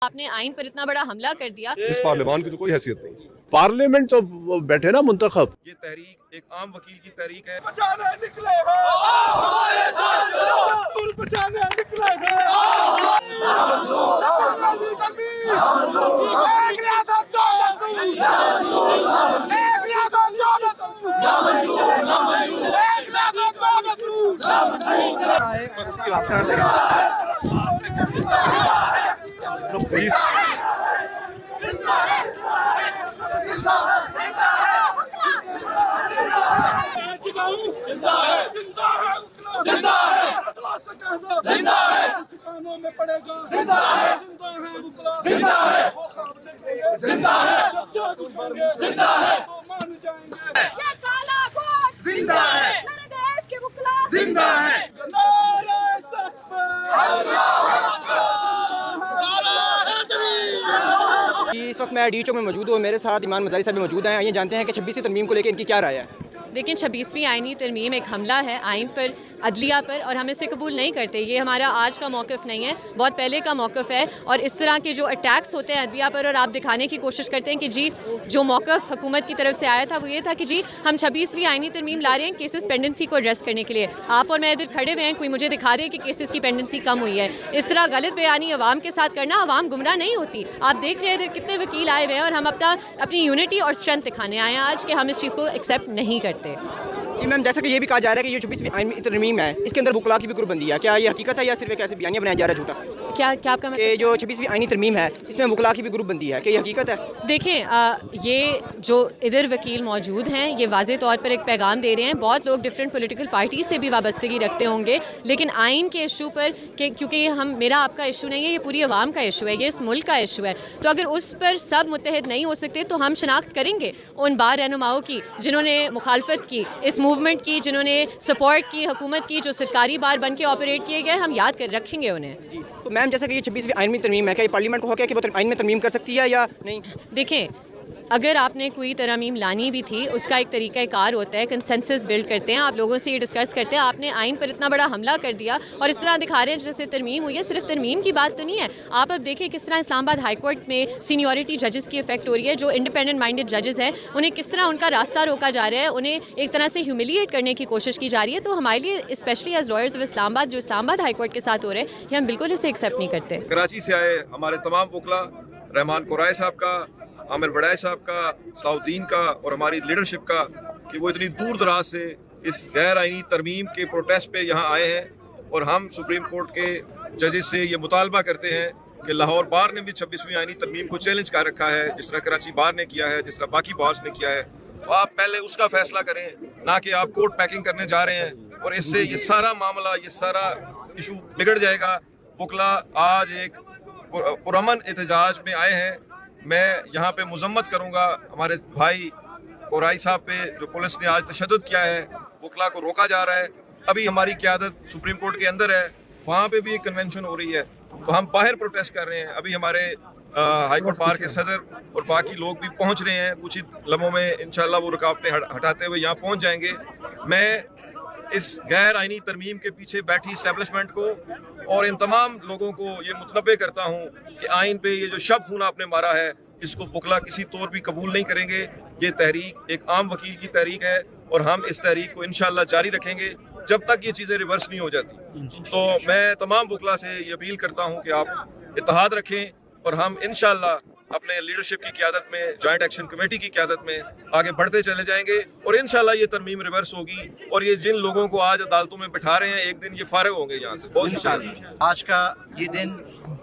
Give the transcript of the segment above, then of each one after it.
آپ نے آئین پر اتنا بڑا حملہ کر دیا. اس پارلیمان کی تو کوئی حیثیت نہیں. پارلیمنٹ تو بیٹھے نا منتخب. یہ تحریک ایک عام وکیل کی تحریک ہے. بچانے نکلے ہیں ہمارے ساتھ چلو بچانے نکلے ہیں. ایک ریاست دو ایک ریاست دکانوں میں پڑے گا زندہ ہے زندہ ہے زندہ ہے زندہ ہے مان جائیں گے. یہ کالا کوٹ زندہ ہے میرے دیش کے وکلا زندہ ہے. نعرہ تکبیر اس وقت میں ڈی چو میں موجود ہوں. میرے ساتھ ایمان مزاری صاحب بھی موجود ہیں. یہ جانتے ہیں کہ 26ویں ترمیم کو لے کے ان کی کیا رائے ہے. دیکھیں 26ویں آئینی ترمیم ایک حملہ ہے آئین پر, عدلیہ پر, اور ہم اسے قبول نہیں کرتے. یہ ہمارا آج کا موقف نہیں ہے, بہت پہلے کا موقف ہے. اور اس طرح کے جو اٹیکس ہوتے ہیں عدلیہ پر اور آپ دکھانے کی کوشش کرتے ہیں کہ جی جو موقف حکومت کی طرف سے آیا تھا وہ یہ تھا کہ جی ہم 26ویں آئینی ترمیم لا رہے ہیں کیسز پینڈنسی کو ایڈریس کرنے کے لیے. آپ اور میں ادھر کھڑے ہوئے ہیں, کوئی مجھے دکھا دے کہ کیسز کی پینڈنسی کم ہوئی ہے. اس طرح غلط بیانی عوام کے ساتھ کرنا, عوام گمراہ نہیں ہوتی. آپ دیکھ رہے ہیں ادھر کتنے وکیل آئے ہوئے ہیں اور ہم اپنی یونٹی اور اسٹرینتھ دکھانے آئے ہیں آج کہ ہم اس چیز کو ایکسیپٹ نہیں کرتے. میم جیسا کہ یہ بھی کہا جا رہا ہے کہ یہ 26ویں آئینی ترمیم ہے اس کے اندر وکلا کی بھی گروپ بندی ہے. کیا یہ حقیقت ہے یا صرف ایک ایسے بیانیہ بنایا جا رہا ہے جھوٹا؟ کیا آپ کا کہ جو 26ویں آئینی ترمیم ہے اس میں وکلا کی بھی گروپ بندی ہے, کہ یہ حقیقت ہے؟ دیکھیں یہ جو ادھر وکیل موجود ہیں یہ واضح طور پر ایک پیغام دے رہے ہیں. بہت لوگ ڈفرینٹ پولیٹیکل پارٹیز سے بھی وابستگی رکھتے ہوں گے, لیکن آئین کے ایشو پر کیونکہ یہ میرا آپ کا ایشو نہیں ہے, یہ پوری عوام کا ایشو ہے, یہ اس ملک کا ایشو ہے. تو اگر اس پر سب متحد نہیں ہو سکتے تو ہم شناخت کریں گے ان بار رہنماؤں کی جنہوں نے مخالفت کی اس موومنٹ کی, جنہوں نے سپورٹ کی حکومت کی, جو سرکاری بار بن کے آپریٹ کیے گئے, ہم یاد کر رکھیں گے انہیں. تو میم جیسا کہ یہ 26ویں آئینی ترمیم ہے, کیا یہ پارلیمنٹ کو ہو گیا کہ وہ آئین میں ترمیم کر سکتی ہے یا نہیں؟ دیکھیں اگر آپ نے کوئی ترمیم لانی بھی تھی اس کا ایک طریقہ کار ہوتا ہے, کنسنسس بلڈ کرتے ہیں, آپ لوگوں سے یہ ڈسکس کرتے ہیں. آپ نے آئین پر اتنا بڑا حملہ کر دیا اور اس طرح دکھا رہے ہیں جیسے ترمیم ہوئی ہے. صرف ترمیم کی بات تو نہیں ہے. آپ اب دیکھیں کس طرح اسلام آباد ہائی کورٹ میں سینیورٹی ججز کی افیکٹ ہو رہی ہے. جو انڈیپینڈنٹ مائنڈیڈ ججز ہیں انہیں کس طرح ان کا راستہ روکا جا رہا ہے, انہیں ایک طرح سے ہیوملیٹ کرنے کی کوشش کی جا رہی ہے. تو ہمارے لیے اسپیشلی ایز لائرز آف اسلام آباد جو اسلام آباد ہائی کورٹ کے ساتھ ہو رہے ہیں, یہ ہم بالکل اسے ایکسیپٹ نہیں کرتے. کراچی سے آئے ہمارے تمام وکلا, رحمان قرائے صاحب کا, عامر بڑائے صاحب کا, صلاح الدین کا اور ہماری لیڈرشپ کا, کہ وہ اتنی دور دراز سے اس غیر آئینی ترمیم کے پروٹیسٹ پہ یہاں آئے ہیں. اور ہم سپریم کورٹ کے ججز سے یہ مطالبہ کرتے ہیں کہ لاہور بار نے بھی 26ویں آئینی ترمیم کو چیلنج کر رکھا ہے, جس طرح کراچی بار نے کیا ہے, جس طرح باقی بارز نے کیا ہے. تو آپ پہلے اس کا فیصلہ کریں, نہ کہ آپ کورٹ پیکنگ کرنے جا رہے ہیں اور اس سے یہ سارا معاملہ, یہ سارا ایشو بگڑ جائے گا. وکلا آج ایک پرامن احتجاج میں آئے ہیں. میں یہاں پہ مذمت کروں گا ہمارے بھائی قرائی صاحب پہ, جو پولیس نے آج تشدد کیا ہے, وکلا کو روکا جا رہا ہے. ابھی ہماری قیادت سپریم کورٹ کے اندر ہے, وہاں پہ بھی ایک کنونشن ہو رہی ہے, تو ہم باہر پروٹیسٹ کر رہے ہیں. ابھی ہمارے ہائی کورٹ بار کے صدر اور باقی لوگ بھی پہنچ رہے ہیں. کچھ ہی لمحوں میں انشاءاللہ وہ رکاوٹیں ہٹاتے ہوئے یہاں پہنچ جائیں گے. میں اس غیر آئینی ترمیم کے پیچھے بیٹھی اسٹیبلشمنٹ کو اور ان تمام لوگوں کو یہ متنبہ کرتا ہوں کہ آئین پہ یہ جو شب خون آپ نے مارا ہے, اس کو وکلا کسی طور بھی قبول نہیں کریں گے. یہ تحریک ایک عام وکیل کی تحریک ہے اور ہم اس تحریک کو انشاءاللہ جاری رکھیں گے جب تک یہ چیزیں ریورس نہیں ہو جاتی. تو میں تمام وکلا سے یہ اپیل کرتا ہوں کہ آپ اتحاد رکھیں اور ہم انشاءاللہ اپنے لیڈرشپ کی قیادت میں, جوائنٹ ایکشن کمیٹی کی قیادت میں آگے بڑھتے چلے جائیں گے. اور انشاءاللہ یہ ترمیم ریورس ہوگی اور یہ جن لوگوں کو آج عدالتوں میں بٹھا رہے ہیں ایک دن یہ فارغ ہوں گے یہاں سے. بہت شکریہ. آج کا یہ دن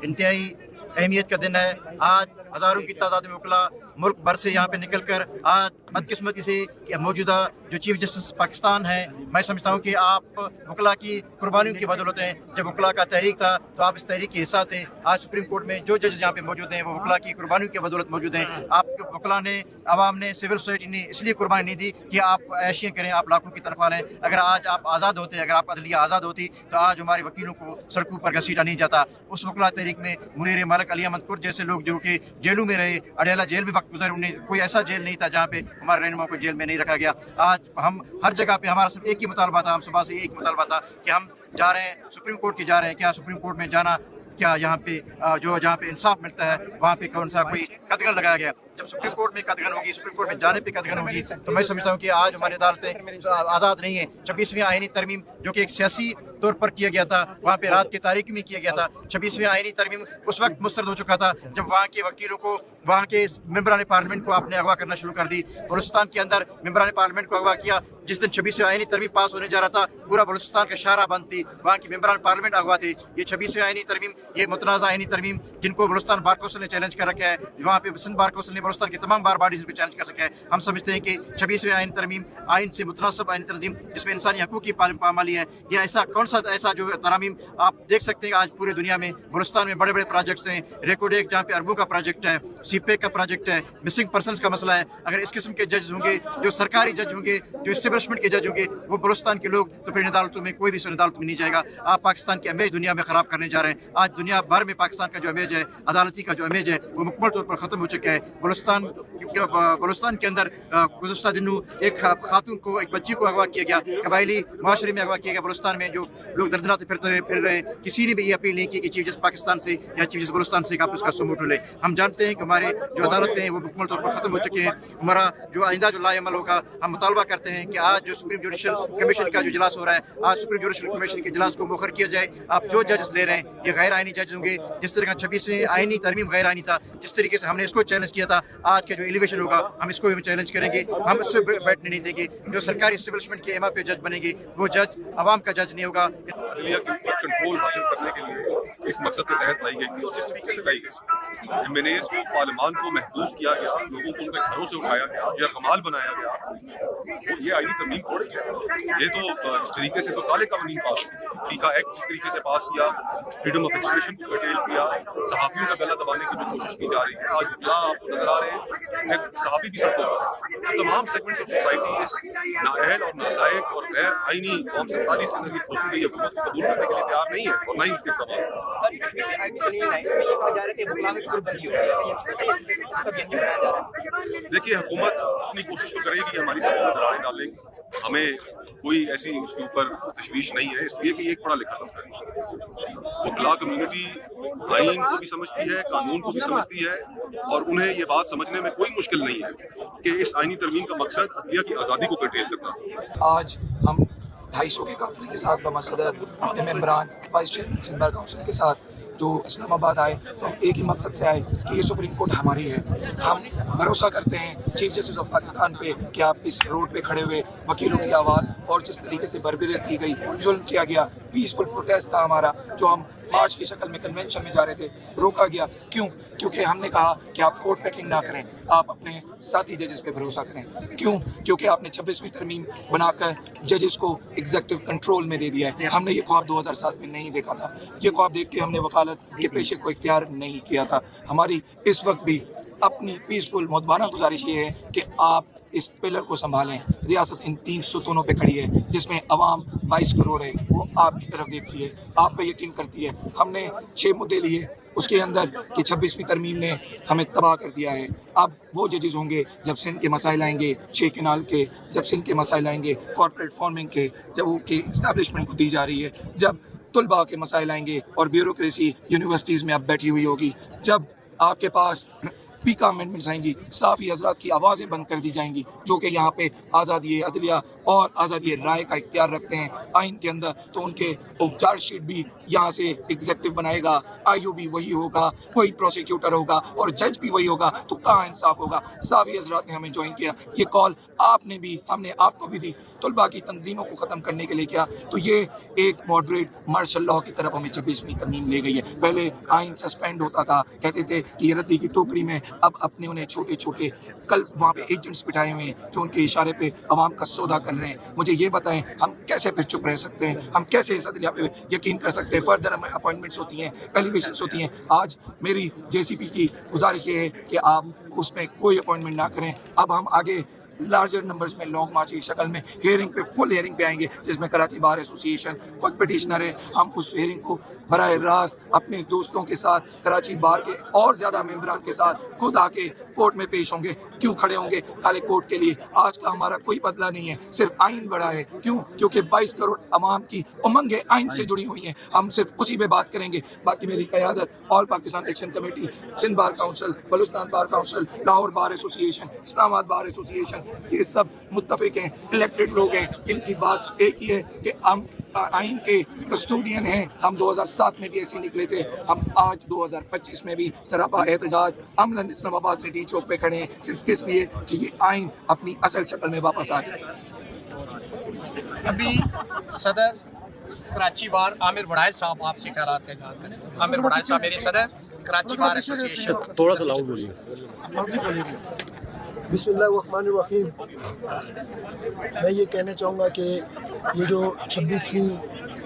انتہائی اہمیت کا دن ہے. آج ہزاروں کی تعداد میں وکلا ملک بھر سے یہاں پہ نکل کر آج بدقسمتی سے موجودہ جو چیف جسٹس پاکستان ہیں, میں سمجھتا ہوں کہ آپ وکلا کی قربانیوں کی بدولت ہیں. جب وکلا کا تحریک تھا تو آپ اس تحریک کے حصہ تھے. آج سپریم کورٹ میں جو ججز یہاں پہ موجود ہیں وہ وکلا کی قربانیوں کی بدولت موجود ہیں. آپ وکلا نے, عوام نے, سول سوسائٹی نے اس لیے قربانی نہیں دی کہ آپ عیشیاں کریں, آپ لاکھوں کی تنخواہ لیں. اگر آج آپ آزاد ہوتے, اگر آپ عدلیہ آزاد ہوتی تو آج ہمارے وکیلوں کو سڑکوں پر گھسیٹا نہیں جاتا. اس وکلا تحریک میں منیر ملک, علی احمد قرد جیسے لوگ جو کہ جیلوں میں رہے, اڈیالہ جیل میں وقت گزارے, انہیں کوئی ایسا جیل نہیں تھا جہاں پہ ہمارے رہنما کو جیل میں نہیں رکھا گیا. آج ہم ہر جگہ پہ, ہمارا صرف ایک ہی مطالبہ تھا, ہم صبح سے ایک مطالبہ تھا کہ ہم جا رہے ہیں سپریم کورٹ کی, جا رہے ہیں. کیا سپریم کورٹ میں جانا क्या यहाँ पे जहाँ पे इंसाफ मिलता है वहाँ पे कौन सा कोई कदगन लगाया गया। जब सुप्रीम कोर्ट में कदगन होगी, सुप्रीम कोर्ट में जाने पे कदगन होगी, तो मैं समझता हूँ कि आज हमारी अदालतें आज़ाद नहीं है। 26वीं आईनी तरमीम जो कि एक सियासी तौर पर किया गया था, वहाँ पे रात की तारीख में किया गया था। 26वीं आईनी तरमीम उस वक्त मुस्तरद हो चुका था जब वहाँ के वकीलों को, वहाँ के मेंबरान पार्लियामेंट को आपने अगवा करना शुरू कर दी। बलूचिस्तान के अंदर मेंबरान पार्लियामेंट को अगवा किया। जिस दिन 26वीं आईनी तरमीम पास होने जा रहा था, पूरा बलूचिस्तान का शाहरा बंद थी, वहाँ की मेंबरान पार्लियामेंट अगवा थे। ये 26वीं आईनी तरमीम, ये मुतनाज़ा आईनी तरमीम जिनको बलूचिस्तान बार कौंसिल ने चैलेंज कर रखा है, वहाँ पे सिंध बार कौंसिल ने बलूचिस्तान की तमाम बार बॉडीज को चैलेंज कर सका है। हम समझते हैं कि 26वीं आईनी तरमीम आइन से मुतनासिब आईनी तरमीम जिसमें इंसानी हकूक़ की पामाली है, या ऐसा कौन सा ऐसा जो तरमीम आप देख सकते हैं आज पूरे दुनिया में बलूचिस्तान में बड़े बड़े प्रोजेक्ट्स हैं। रेकोडेक जहाँ पे अरबों का प्रोजेक्ट है, सीपेक का प्रोजेक्ट है, मिसिंग पर्सनस का मसला है। अगर इस किस्म के जज होंगे, जो सरकारी जज होंगे, जो इस्टेब्लिशमेंट के जज होंगे, वो बलूचिस्तान के लोग, तो फिर अदालतों में कोई भी अदालत में नहीं जाएगा। आप पाकिस्तान की इमेज दुनिया में ख़राब करने जा रहे हैं। आज दुनिया भर में पाकिस्तान का जो इमेज है, अदालती का जो इमेज है, वो मुकम्मल तौर पर ख़त्म हो चुका है। बलूचिस्तान के अंदर गुज़श्ता दिनों एक खातून को, एक बच्ची को अगवा किया गया, कबायली माशरे में अगवा किया गया। बलूचिस्तान में जो लोग दर्दनाते फिर रहे हैं, किसी ने भी ये अपील नहीं की कि चीफ जस्टिस पाकिस्तान से या चीफ जस्टिस बलूचिस्तान से आप उसका सबूत लें। हम जानते हैं कि हमारे जो अदालतें हैं वो मुकम्मल तौर पर ख़त्म हो चुके हैं। हमारा जो आइंदा जो लाएमल होगा, हम मुतालबा करते हैं कि आज जो सुप्रीम जुडिशल कमीशन का जो इजलास हो रहा है, आज सुप्रीम जुडिशल कमीशन के इजलास को मुखर किया जाए। आप जो जजेस ले रहे हैं ये गैर आइनी जज होंगे। जिस तरह का 26वीं आइनी तरमीम गैर आइनी था, जिस तरीके से हमने इसको चैलेंज किया था, आज का जो एलिवेशन होगा हम इसको भी चैलेंज करेंगे। हम इससे बैठने नहीं देंगे। जो सरकारी इस्टेब्लिशमेंट के एमा पे जज बनेंगे, वो जज आवाम का जज नहीं होगा। अदलिया के ऊपर कंट्रोल हासिल करने के लिए इस मकसद के तहत लाई गई थी, और जिस तरीके से लाई गई, मेनेज को, पार्लियामान को महफूज किया गया, लोगों को उनके घरों से उठाया गया, यरगमाल बनाया गया, तो ये आईनी तरमीम थोड़ी है। ये तो इस तरीके से तो काले कानून पास हुए, टीका एक्ट जिस तरीके से पास किया, फ्रीडम ऑफ एक्सप्रेशन को कर्टेल किया, सहाफ़ियों का गला दबाने की जो कोशिश की जा रही है, आज वकला आपको नजर आ रहे हैं, सहाफ़ी भी सड़कों पर। तमाम सेगमेंट्स ऑफ सोसाइटी इस नाअहल और नालायक और गैर आईनी कौम 47 के जरिए थोपी गई हुकूमत को कबूल करने के लिए तैयार नहीं है, और न ही उसके इस्तेमाल। देखिए, हुकूमत अपनी कोशिश तो करेगी हमारी सफर में दरारें डालने की, हमें कोई ऐसी उसके ऊपर तशवीश नहीं है, इसलिए कि एक पढ़ा लिखा तबका है। वकला कम्युनिटी आइन को भी समझती है, कानून को भी समझती है, और उन्हें ये बात समझने में कोई मुश्किल नहीं है कि इस आइनी तरमीम का मकसद अदलिया की आज़ादी को कर्टेल करना। आज हम 250 के काफिले के साथ बमसदर अपने मेंबरान, vice chairman Sindh bar council के साथ जो इस्लामाबाद आए, तो हम एक ही मकसद से आए कि ये सुप्रीम कोर्ट हमारी है। हम भरोसा करते हैं चीफ जस्टिस ऑफ पाकिस्तान पे कि आप इस रोड पे खड़े हुए वकीलों की आवाज़, और जिस तरीके से बर्बरियत की गई, जुल्म किया गया, पीसफुल प्रोटेस्ट था हमारा, जो हम मार्च की शक्ल में कन्वेंशन में जा रहे थे, रोका गया। क्यों? क्योंकि हमने कहा कि आप कोर्ट पैकिंग ना करें, आप अपने साथी जजेस पे भरोसा करें। क्यों? क्योंकि आपने 26वीं तरमीम बनाकर जजेस को एग्जेक्टिव कंट्रोल में दे दिया है। हमने ये ख्वाब 2007 में नहीं देखा था। ये ख्वाब देख के हमने वकालत के पेशे को इख्तियार नहीं किया था। हमारी इस वक्त भी अपनी पीसफुल मुतबाना गुजारिश ये है कि आप इस पिलर को संभालें। रियासत इन 3 सुतूनों पे खड़ी है, जिसमें अवाम 22 करोड़ है, वो आपकी तरफ देखती है, आप पे यकीन करती है। हमने 6 मुद्दे लिए, उसके अंदर कि 26वीं तरमीम ने हमें तबाह कर दिया है। अब वो जजेस होंगे जब सिंध के मसाइल आएंगे, 6 केनाल के, जब सिंध के मसाइल आएंगे, कॉर्पोरेट फार्मिंग के, जब वो के इस्टेब्लिशमेंट को दी जा रही है, जब तुलबा के मसाइल आएंगे और ब्यूरोक्रेसी यूनिवर्सिटीज़ में अब बैठी हुई होगी, जब आपके पास पीका अमेंडमेंट्स आएंगी, साफ़ी हजरात की आवाज़ें बंद कर दी जाएंगी, जो कि यहाँ पे आज़ादी अदलिया और आज़ादी राय का इख्तियार रखते हैं आइन के अंदर, तो उनके चार्जशीट भी यहाँ से एग्जेक्टिव बनाएगा, IOB वही होगा, वही प्रोसिक्यूटर होगा, और जज भी वही होगा, तो कहाँ इंसाफ होगा? साफ़ी हजरात ने हमें ज्वाइन किया, ये कॉल आपने भी, हमने आपको भी दी, तुलबा की तंजीमों को ख़त्म करने के लिए किया, तो ये एक मॉडरेट मार्शल लॉ की तरफ हमें 26वीं तरमीम ले गई है। पहले आइन सस्पेंड होता था, कहते थे कि ये रद्दी की टोकरी में, अब अपने उन्हें छोटे छोटे कल वहाँ पे एजेंट्स बिठाए हुए हैं जो उनके इशारे पे अवाम का सौदा कर रहे हैं। मुझे ये बताएं, हम कैसे फिर चुप रह सकते हैं? हम कैसे इस अदलिया पे यकीन कर सकते हैं? फर्दर हमें अपॉइंटमेंट्स होती हैं, एलिवेशंस होती हैं। आज मेरी JCP की गुजारिश ये है कि आप उसमें कोई अपॉइंटमेंट ना करें। अब हम आगे लार्जर नंबर्स में लॉन्ग मार्च की शक्ल में हियरिंग पे, फुल हियरिंग पे आएंगे, जिसमें कराची बार एसोसिएशन खुद पिटिशनर है। हम उस हियरिंग को बराह रास्त अपने दोस्तों के साथ, कराची बार के और ज़्यादा मेंबरान के साथ खुद आके कोर्ट में पेश होंगे, क्यों खड़े होंगे काले कोर्ट के लिए। आज का हमारा कोई बदला नहीं है, सिर्फ आइन बड़ा है। क्यों? क्योंकि 22 करोड़ अवाम की उमंगें आइन से जुड़ी हुई हैं, हम सिर्फ उसी पे बात करेंगे। बाकी मेरी क़यादत all Pakistan action committee, Sindh bar council, Balochistan bar council, Lahore bar association, Islamabad bar association, ये सब मुत्तफिक हैं, इलेक्टेड लोग हैं। इनकी बात एक ही है कि हम आइन के कस्टोडियन हैं। हम 2007 में भी ऐसे निकले थे, हम आज 2025 में भी सरापा एहतजाज अमलन इस्लामाबाद में डी चौक पे खड़े हैं, सिर्फ किस लिए कि ये आइन अपनी असल शक्ल में वापस आ जाए। अभी सदर कराची बार आमिर बड़ाई साहब आपसे खैरात का इजहार करें। आमिर बड़ाई साहब मेरे सदर कराची बार एसोसिएशन। थोड़ा सा लाउड बोलिए। बिस्मिल्लाहिर्रहमानिर्रहीम। मैं ये कहना चाहूँगा कि ये जो 26वीं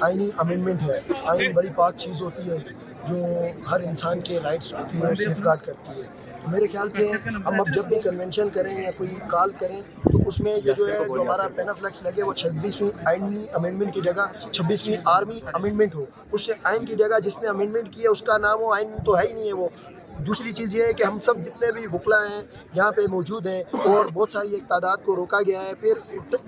आइनी अमेंडमेंट है, आइन बड़ी पाक चीज़ होती है जो हर इंसान के राइट्स को सेफगार्ड करती है। तो मेरे ख्याल से हम अब जब भी कन्वेंशन करें या कोई कॉल करें तो उसमें ये जो है जो हमारा पेनाफ्लेक्स लगे वो 26वीं आइनी अमेंडमेंट की जगह 26वीं आर्मी अमेंडमेंट हो। उससे आइन की जगह जिसने अमेंडमेंट किया उसका नाम हो, आइन तो है ही नहीं है वो। दूसरी चीज़ ये है कि हम सब जितने भी वकला हैं यहाँ पे मौजूद हैं और बहुत सारी एक तादाद को रोका गया है। फिर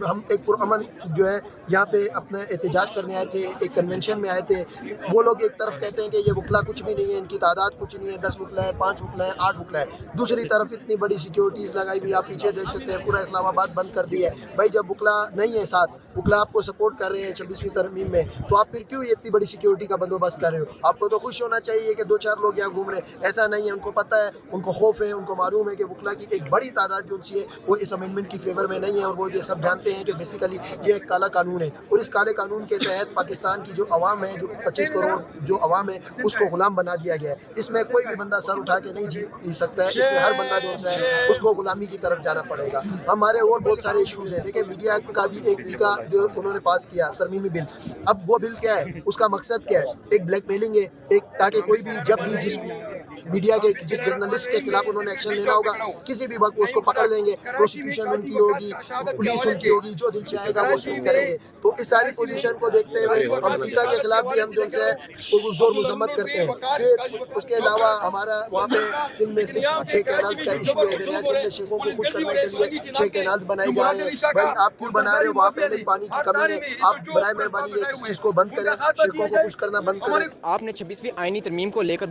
हम एक पुरअमन जो है यहाँ पे अपना एहतजाज करने आए थे, एक कन्वेंशन में आए थे। वो लोग एक तरफ कहते हैं कि ये वकला कुछ भी नहीं है, इनकी तादाद कुछ नहीं है, 10 वकला है, 5 वकला है, 8 वकला है। दूसरी तरफ इतनी बड़ी सिक्योरिटीज़ लगाई हुई, आप पीछे देख सकते हैं पूरा इस्लामाबाद बंद कर दिया है। भाई जब वकला नहीं है साथ, वकला आपको सपोर्ट कर रहे हैं 26वीं तरमीम में, तो आप फिर क्यों ये इतनी बड़ी सिक्योरिटी का बंदोबस्त कर रहे हो? आपको तो खुश होना चाहिए कि 2-4 लोग यहाँ घूम रहे हैं। ऐसा नहीं है, उनको पता है, उनको खौफ है, उनको मालूम है कि वकला की एक बड़ी तादाद जो है वो इस अमेंडमेंट की फेवर में नहीं है। और वो ये सब जानते हैं कि बेसिकली ये एक काला कानून है और इस काले कानून के तहत पाकिस्तान की जो अवाम है, जो 25 करोड़ जो अवाम है, उसको गुलाम बना दिया गया है। इसमें कोई भी बंदा सर उठा के नहीं जी सकता है। इसमें हर बंदा जो है उसको गुलामी की तरफ जाना पड़ेगा। हमारे और बहुत सारे इशूज़ हैं। देखिए मीडिया का भी एक टीका जो उन्होंने पास किया तरमीमी बिल। अब वो बिल क्या है, उसका मकसद क्या है? एक ब्लैकमेलिंग है, एक ताकि कोई भी जब भी जिस मीडिया के जिस जर्नलिस्ट के खिलाफ उन्होंने एक्शन लेना होगा किसी भी वक्त उसको पकड़ लेंगे, प्रोसिक्यूशन उनकी होगी, पुलिस उनकी होगी, जो दिल चाहेगा वो उसमें करेंगे। तो इस सारी पोजीशन को देखते हुए हम टीका के खिलाफ भी हम जो है जोर मजम्मत करते हैं। फिर उसके अलावा हमारा वहाँ पे सिंध में 6 कैनाल्स का इशू है। दरिया सिंध में शेखों को खुश करने के लिए 6 कैनाल्स बनाए जा रहे हैं। भाई आप क्यों बना रहे हो? वहाँ पे नहीं पानी की कमी है, आप बराए मेहरबानी इस चीज़ को बंद करें, शेखों को खुश करना बंद करें। आपने 26वीं आइनी तरमीम को लेकर